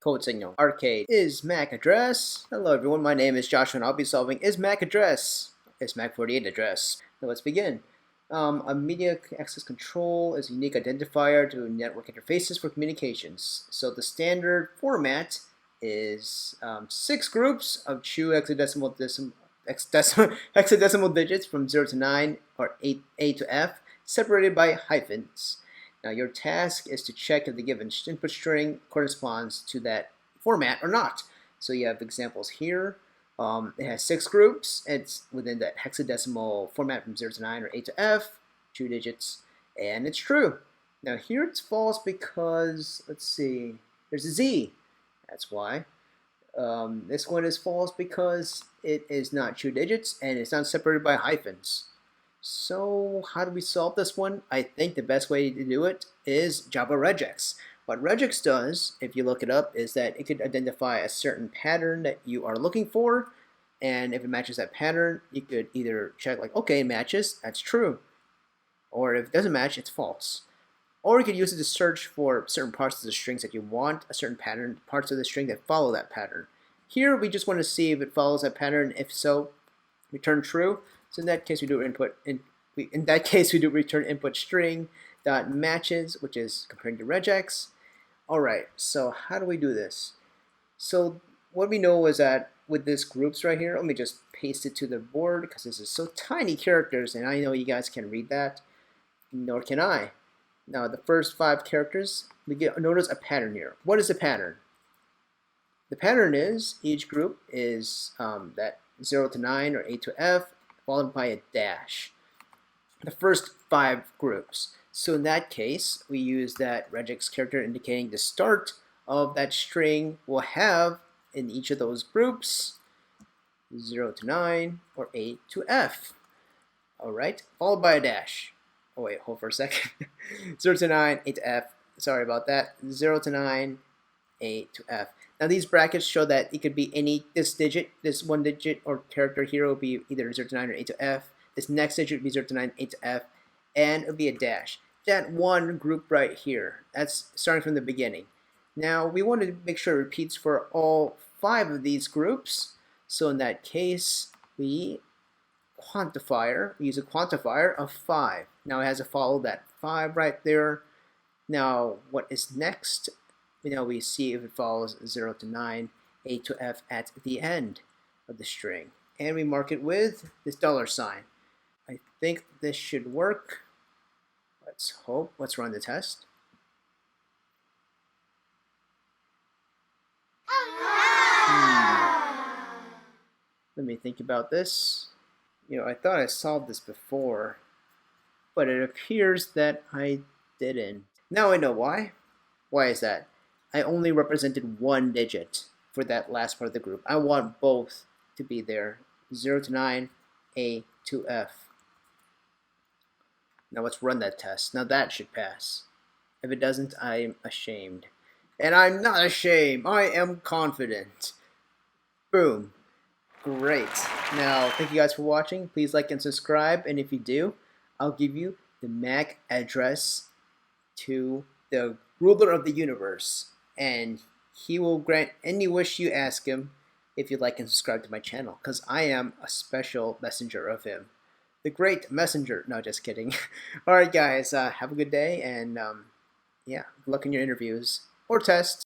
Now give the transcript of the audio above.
Codesignal. Arcade is MAC address. Hello everyone, my name is Joshua and I'll be solving is MAC address. Is Mac48 address. Now let's begin. A media access control is a unique identifier to network interfaces for communications. So the standard format is 6 groups of true hexadecimal digits from 0 to 9 or A to F, separated by hyphens. Now your task is to check if the given input string corresponds to that format or not. So you have examples here. It has 6 groups. It's within that hexadecimal format from 0 to 9 or A to F, 2 digits, and it's true. Now here it's false because, let's see, there's a Z. That's why. This one is false because it is not 2 digits and it's not separated by hyphens. So how do we solve this one? I think the best way to do it is Java regex. What regex does, if you look it up, is that it could identify a certain pattern that you are looking for, and if it matches that pattern, you could either check like, okay, it matches, that's true, or if it doesn't match, it's false. Or you could use it to search for certain parts of the strings that you want, a certain pattern, parts of the string that follow that pattern. Here we just want to see if it follows that pattern. If so, return true. So in that case, we do return input string dot matches, which is comparing to regex. All right, so how do we do this? So what we know is that with this groups right here, let me just paste it to the board because this is so tiny characters, and I know you guys can read that, nor can I. Now the first 5 characters, we notice a pattern here. What is the pattern? The pattern is each group is that 0 to 9 or A to F, followed by a dash. The first 5 groups. So in that case, we use that regex character indicating the start of that string will have in each of those groups 0 to 9 or A to F. Alright, followed by a dash. Oh wait, hold for a second. 0 to 9, A to F. Sorry about that. 0 to 9, A to F. Now these brackets show that it could be this one digit or character here will be either 0 to 9 or A to F. This next digit would be 0 to 9, A to F, and it would be a dash. That one group right here, that's starting from the beginning. Now we want to make sure it repeats for all 5 of these groups. So in that case, we use a quantifier of 5. Now it has to follow that 5 right there. Now what is next? We see if it follows 0 to 9, A to F at the end of the string. And we mark it with this $sign. I think this should work. Let's hope. Let's run the test. Let me think about this. I thought I solved this before, but it appears that I didn't. Now I know why. Why is that? I only represented 1 digit for that last part of the group. I want both to be there. 0 to 9, A to F. Now let's run that test. Now that should pass. If it doesn't, I'm ashamed. And I'm not ashamed. I am confident. Boom. Great. Now, thank you guys for watching. Please like and subscribe. And if you do, I'll give you the MAC address to the ruler of the universe. And he will grant any wish you ask him if you like and subscribe to my channel. Because I am a special messenger of him. The great messenger. No, just kidding. Alright guys, have a good day. And yeah, good luck in your interviews or tests.